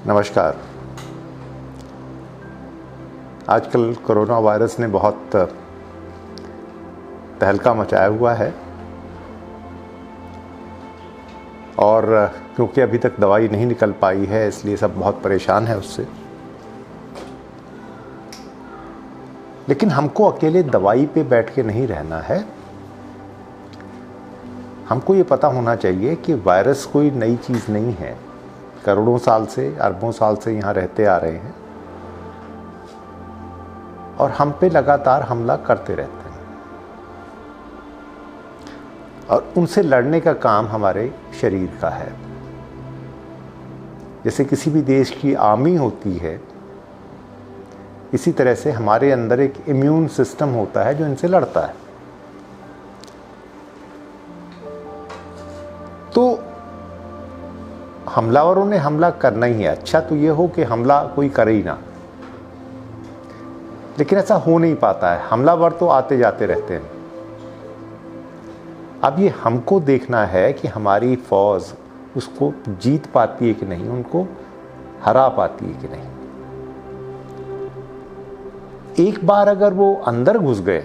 नमस्कार। आजकल corona virus ने बहुत तहलका मचाया हुआ है और क्योंकि अभी तक दवाई नहीं निकल पाई है इसलिए सब बहुत परेशान है उससे। लेकिन हमको अकेले दवाई पे बैठ के नहीं रहना है। हमको ये पता होना चाहिए कि वायरस कोई नई चीज़ नहीं है। करोड़ों साल से, अरबों साल से यहाँ रहते आ रहे हैं और हम पे लगातार हमला करते रहते हैं और उनसे लड़ने का काम हमारे शरीर का है। जैसे किसी भी देश की आर्मी होती है, इसी तरह से हमारे अंदर एक इम्यून सिस्टम होता है जो इनसे लड़ता है। तो हमलावरों ने हमला करना ही है। अच्छा तो ये हो कि हमला कोई करे ही ना, लेकिन ऐसा हो नहीं पाता है। हमलावर तो आते जाते रहते हैं। अब ये हमको देखना है कि हमारी फौज उसको जीत पाती है कि नहीं, उनको हरा पाती है कि नहीं। एक बार अगर वो अंदर घुस गए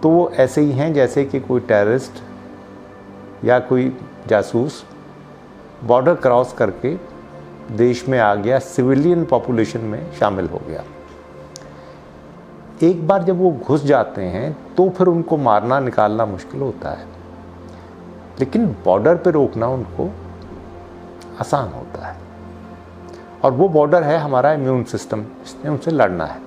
तो वो ऐसे ही हैं जैसे कि कोई टेररिस्ट या कोई जासूस बॉर्डर क्रॉस करके देश में आ गया, सिविलियन पॉपुलेशन में शामिल हो गया। एक बार जब वो घुस जाते हैं तो फिर उनको मारना निकालना मुश्किल होता है, लेकिन बॉर्डर पे रोकना उनको आसान होता है। और वो बॉर्डर है हमारा इम्यून सिस्टम, इसने उनसे लड़ना है।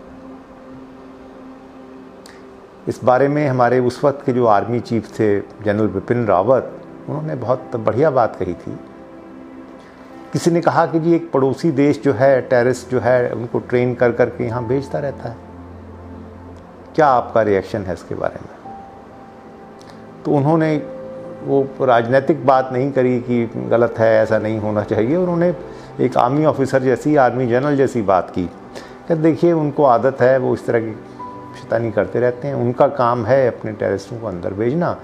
इस बारे में हमारे उस वक्त के जो आर्मी चीफ थे जनरल बिपिन रावत, उन्होंने बहुत बढ़िया बात कही थी। किसी ने कहा कि जी एक पड़ोसी देश जो है, टेररिस्ट जो है, उनको ट्रेन कर करके यहाँ भेजता रहता है, क्या आपका रिएक्शन है इसके बारे में? तो उन्होंने वो राजनीतिक बात नहीं करी कि गलत है, ऐसा नहीं होना चाहिए। उन्होंने एक आर्मी ऑफिसर जैसी, आर्मी जनरल जैसी बात की कि देखिए उनको आदत है, वो इस तरह की शैतानी करते रहते हैं। उनका काम है अपने टेररिस्टों को अंदर भेजना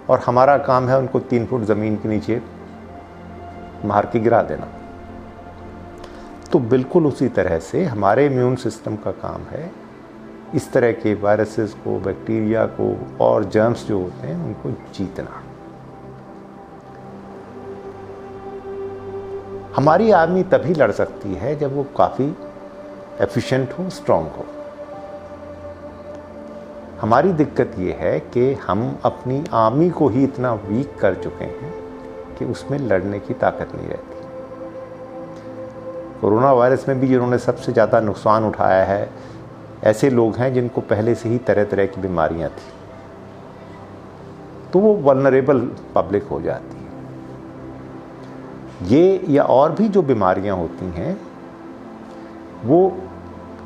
और हमारा काम है उनको 3 फुट ज़मीन के नीचे मार के गिरा देना। तो बिल्कुल उसी तरह से हमारे इम्यून सिस्टम का काम है इस तरह के वायरसेस को, बैक्टीरिया को और जर्म्स जो होते हैं उनको जीतना। हमारी आर्मी तभी लड़ सकती है जब वो काफ़ी एफिशिएंट हो, स्ट्रांग हो। हमारी दिक्कत ये है कि हम अपनी आर्मी को ही इतना वीक कर चुके हैं कि उसमें लड़ने की ताकत नहीं रहती। कोरोना वायरस में भी जिन्होंने सबसे ज़्यादा नुकसान उठाया है ऐसे लोग हैं जिनको पहले से ही तरह तरह की बीमारियां थी, तो वो वल्नरेबल पब्लिक हो जाती है। ये या और भी जो बीमारियां होती हैं वो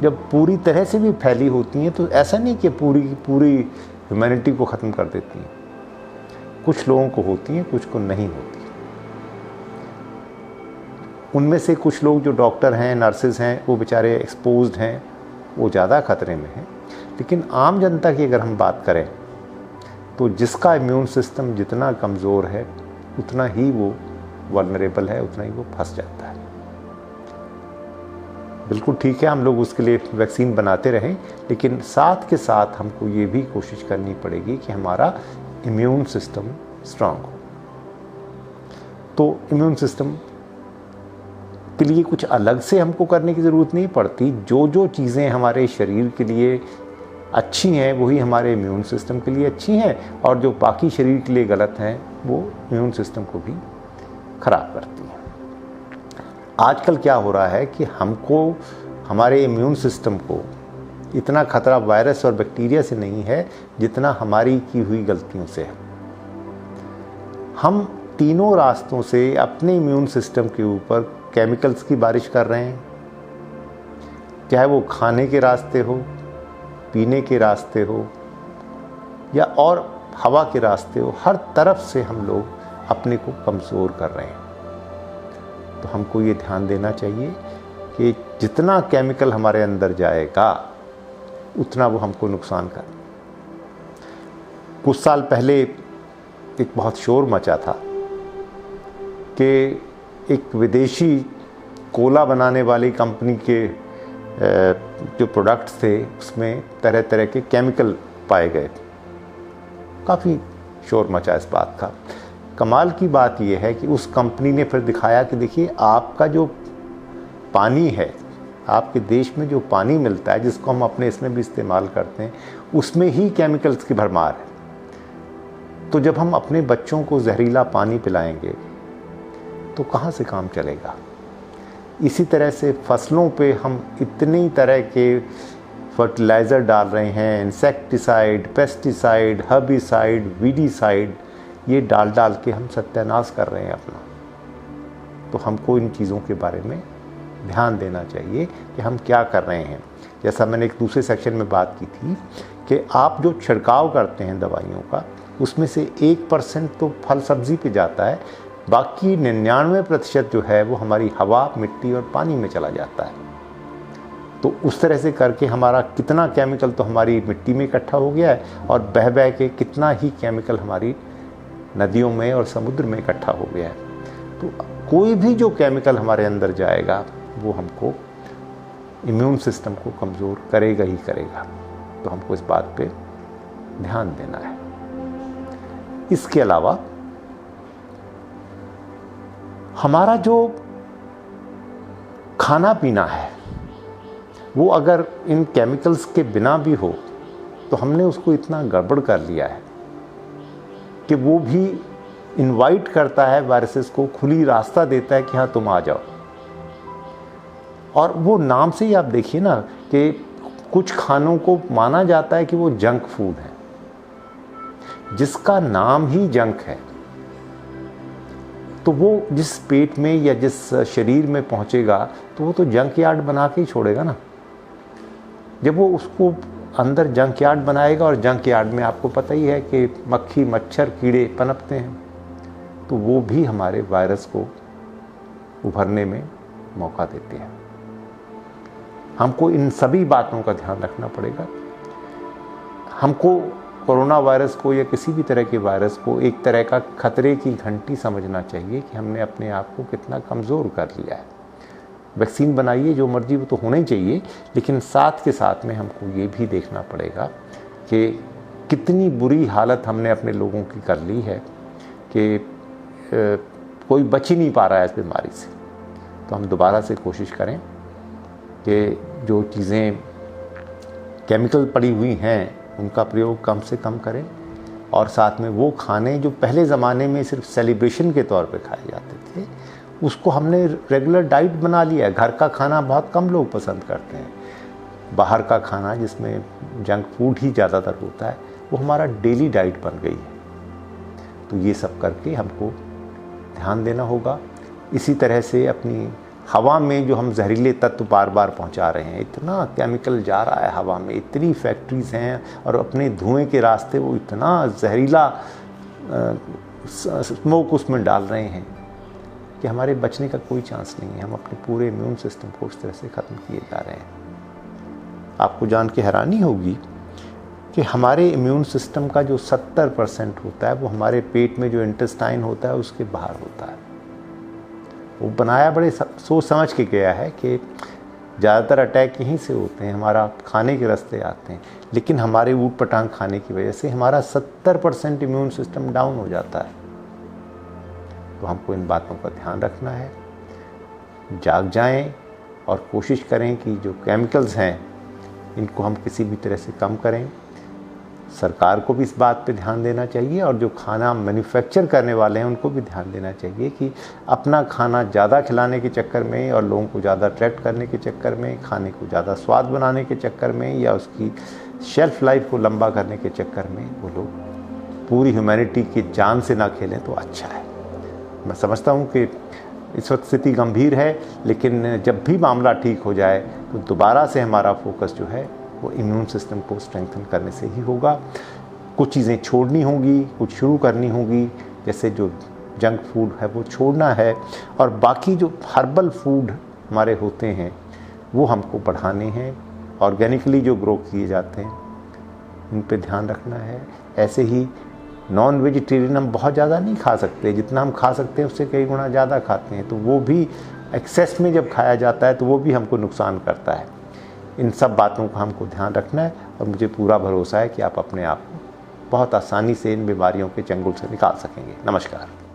जब पूरी तरह से भी फैली होती हैं तो ऐसा नहीं कि पूरी ह्यूमैनिटी को ख़त्म कर देती हैं। कुछ लोगों को होती हैं, कुछ को नहीं होती। उनमें से कुछ लोग जो डॉक्टर हैं, नर्सेज हैं, वो बेचारे एक्सपोज्ड हैं, वो ज़्यादा खतरे में हैं। लेकिन आम जनता की अगर हम बात करें तो जिसका इम्यून सिस्टम जितना कमज़ोर है उतना ही वो वल्नरेबल है, उतना ही वो फंस जाता है। बिल्कुल ठीक है, हम लोग उसके लिए वैक्सीन बनाते रहें, लेकिन साथ के साथ हमको ये भी कोशिश करनी पड़ेगी कि हमारा इम्यून सिस्टम स्ट्रांग हो। तो इम्यून सिस्टम के लिए कुछ अलग से हमको करने की ज़रूरत नहीं पड़ती। जो जो चीज़ें हमारे शरीर के लिए अच्छी हैं वही हमारे इम्यून सिस्टम के लिए अच्छी हैं, और जो बाकी शरीर के लिए गलत हैं वो इम्यून सिस्टम को भी ख़राब करती हैं। आजकल क्या हो रहा है कि हमको हमारे इम्यून सिस्टम को इतना खतरा वायरस और बैक्टीरिया से नहीं है जितना हमारी की हुई गलतियों से है। हम तीनों रास्तों से अपने इम्यून सिस्टम के ऊपर केमिकल्स की बारिश कर रहे हैं, चाहे वो खाने के रास्ते हो, पीने के रास्ते हो या और हवा के रास्ते हो। हर तरफ से हम लोग अपने को कमज़ोर कर रहे हैं। तो हमको ये ध्यान देना चाहिए कि जितना केमिकल हमारे अंदर जाएगा उतना वो हमको नुकसान कर। कुछ साल पहले एक बहुत शोर मचा था कि एक विदेशी कोला बनाने वाली कंपनी के जो प्रोडक्ट्स थे उसमें तरह तरह के केमिकल पाए गए। काफ़ी शोर मचा इस बात का। कमाल की बात यह है कि उस कंपनी ने फिर दिखाया कि देखिए आपका जो पानी है, आपके देश में जो पानी मिलता है जिसको हम अपने इसमें भी इस्तेमाल करते हैं, उसमें ही केमिकल्स की भरमार है। तो जब हम अपने बच्चों को जहरीला पानी पिलाएंगे तो कहाँ से काम चलेगा। इसी तरह से फसलों पे हम इतनी तरह के फर्टिलाइज़र डाल रहे हैं, इंसेक्टिसाइड, पेस्टिसाइड, हर्बिसाइड, वीडीसाइड, ये डाल डाल के हम सत्यानाश कर रहे हैं अपना। तो हमको इन चीज़ों के बारे में ध्यान देना चाहिए कि हम क्या कर रहे हैं। जैसा मैंने एक दूसरे सेक्शन में बात की थी कि आप जो छिड़काव करते हैं दवाइयों का, उसमें से 1% तो फल सब्जी पे जाता है, बाकी 99% जो है वो हमारी हवा, मिट्टी और पानी में चला जाता है। तो उस तरह से करके हमारा कितना केमिकल तो हमारी मिट्टी में इकट्ठा हो गया है और बह बह के कितना ही केमिकल हमारी नदियों में और समुद्र में इकट्ठा हो गया है। तो कोई भी जो केमिकल हमारे अंदर जाएगा वो हमको इम्यून सिस्टम को कमज़ोर करेगा ही करेगा। तो हमको इस बात पे ध्यान देना है। इसके अलावा हमारा जो खाना पीना है वो अगर इन केमिकल्स के बिना भी हो तो हमने उसको इतना गड़बड़ कर लिया है कि वो भी इनवाइट करता है वायरसेस को, खुली रास्ता देता है कि हाँ तुम आ जाओ। और वो नाम से ही आप देखिए ना कि कुछ खानों को माना जाता है कि वो जंक फूड है। जिसका नाम ही जंक है तो वो जिस पेट में या जिस शरीर में पहुंचेगा तो वो तो जंक यार्ड बना के ही छोड़ेगा ना। जब वो उसको अंदर जंक यार्ड बनाएगा, और जंक यार्ड में आपको पता ही है कि मक्खी, मच्छर, कीड़े पनपते हैं, तो वो भी हमारे वायरस को उभरने में मौका देते हैं। हमको इन सभी बातों का ध्यान रखना पड़ेगा। हमको कोरोना वायरस को या किसी भी तरह के वायरस को एक तरह का खतरे की घंटी समझना चाहिए कि हमने अपने आप को कितना कमज़ोर कर लिया है। वैक्सीन बनाइए जो मर्जी, वो तो होना ही चाहिए, लेकिन साथ के साथ में हमको ये भी देखना पड़ेगा कि कितनी बुरी हालत हमने अपने लोगों की कर ली है कि कोई बच ही नहीं पा रहा है इस बीमारी से। तो हम दोबारा से कोशिश करें कि जो चीज़ें केमिकल पड़ी हुई हैं उनका प्रयोग कम से कम करें, और साथ में वो खाने जो पहले ज़माने में सिर्फ सेलिब्रेशन के तौर पे खाए जाते थे, उसको हमने रेगुलर डाइट बना लिया है। घर का खाना बहुत कम लोग पसंद करते हैं। बाहर का खाना जिसमें जंक फूड ही ज़्यादातर होता है वो हमारा डेली डाइट बन गई है। तो ये सब करके हमको ध्यान देना होगा। इसी तरह से अपनी हवा में जो हम जहरीले तत्व बार बार पहुंचा रहे हैं, इतना केमिकल जा रहा है हवा में, इतनी फैक्ट्रीज़ हैं और अपने धुएं के रास्ते वो इतना जहरीला स्मोक उसमें डाल रहे हैं कि हमारे बचने का कोई चांस नहीं है। हम अपने पूरे इम्यून सिस्टम को उस तरह से ख़त्म किए जा रहे हैं। आपको जान के हैरानी होगी कि हमारे इम्यून सिस्टम का जो 70% होता है वो हमारे पेट में जो इंटेस्टाइन होता है उसके बाहर होता है। वो बनाया बड़े सोच समझ के गया है कि ज़्यादातर अटैक यहीं से होते हैं, हमारा खाने के रास्ते आते हैं, लेकिन हमारे ऊट पटांग खाने की वजह से हमारा 70% इम्यून सिस्टम डाउन हो जाता है। तो हमको इन बातों का ध्यान रखना है। जाग जाएं और कोशिश करें कि जो केमिकल्स हैं इनको हम किसी भी तरह से कम करें। सरकार को भी इस बात पे ध्यान देना चाहिए, और जो खाना मैन्युफैक्चर करने वाले हैं उनको भी ध्यान देना चाहिए कि अपना खाना ज़्यादा खिलाने के चक्कर में और लोगों को ज़्यादा अट्रैक्ट करने के चक्कर में, खाने को ज़्यादा स्वाद बनाने के चक्कर में या उसकी शेल्फ़ लाइफ को लंबा करने के चक्कर में वो लोग पूरी ह्यूमैनिटी की जान से ना खेलें तो अच्छा है। मैं समझता हूँ कि इस वक्त स्थिति गंभीर है, लेकिन जब भी मामला ठीक हो जाए तो दोबारा से हमारा फोकस जो है वो इम्यून सिस्टम को स्ट्रेंथन करने से ही होगा। कुछ चीज़ें छोड़नी होंगी, कुछ शुरू करनी होगी, जैसे जो जंक फूड है वो छोड़ना है, और बाकी जो हर्बल फूड हमारे होते हैं वो हमको बढ़ाने हैं। ऑर्गेनिकली जो ग्रो किए जाते हैं उन पे ध्यान रखना है। ऐसे ही नॉन वेजिटेरियन हम बहुत ज़्यादा नहीं खा सकते, जितना हम खा सकते हैं उससे कई गुना ज़्यादा खाते हैं, तो वो भी एक्सेस में जब खाया जाता है तो वो भी हमको नुकसान करता है। इन सब बातों का हमको ध्यान रखना है और मुझे पूरा भरोसा है कि आप अपने आप को बहुत आसानी से इन बीमारियों के चंगुल से निकाल सकेंगे। नमस्कार।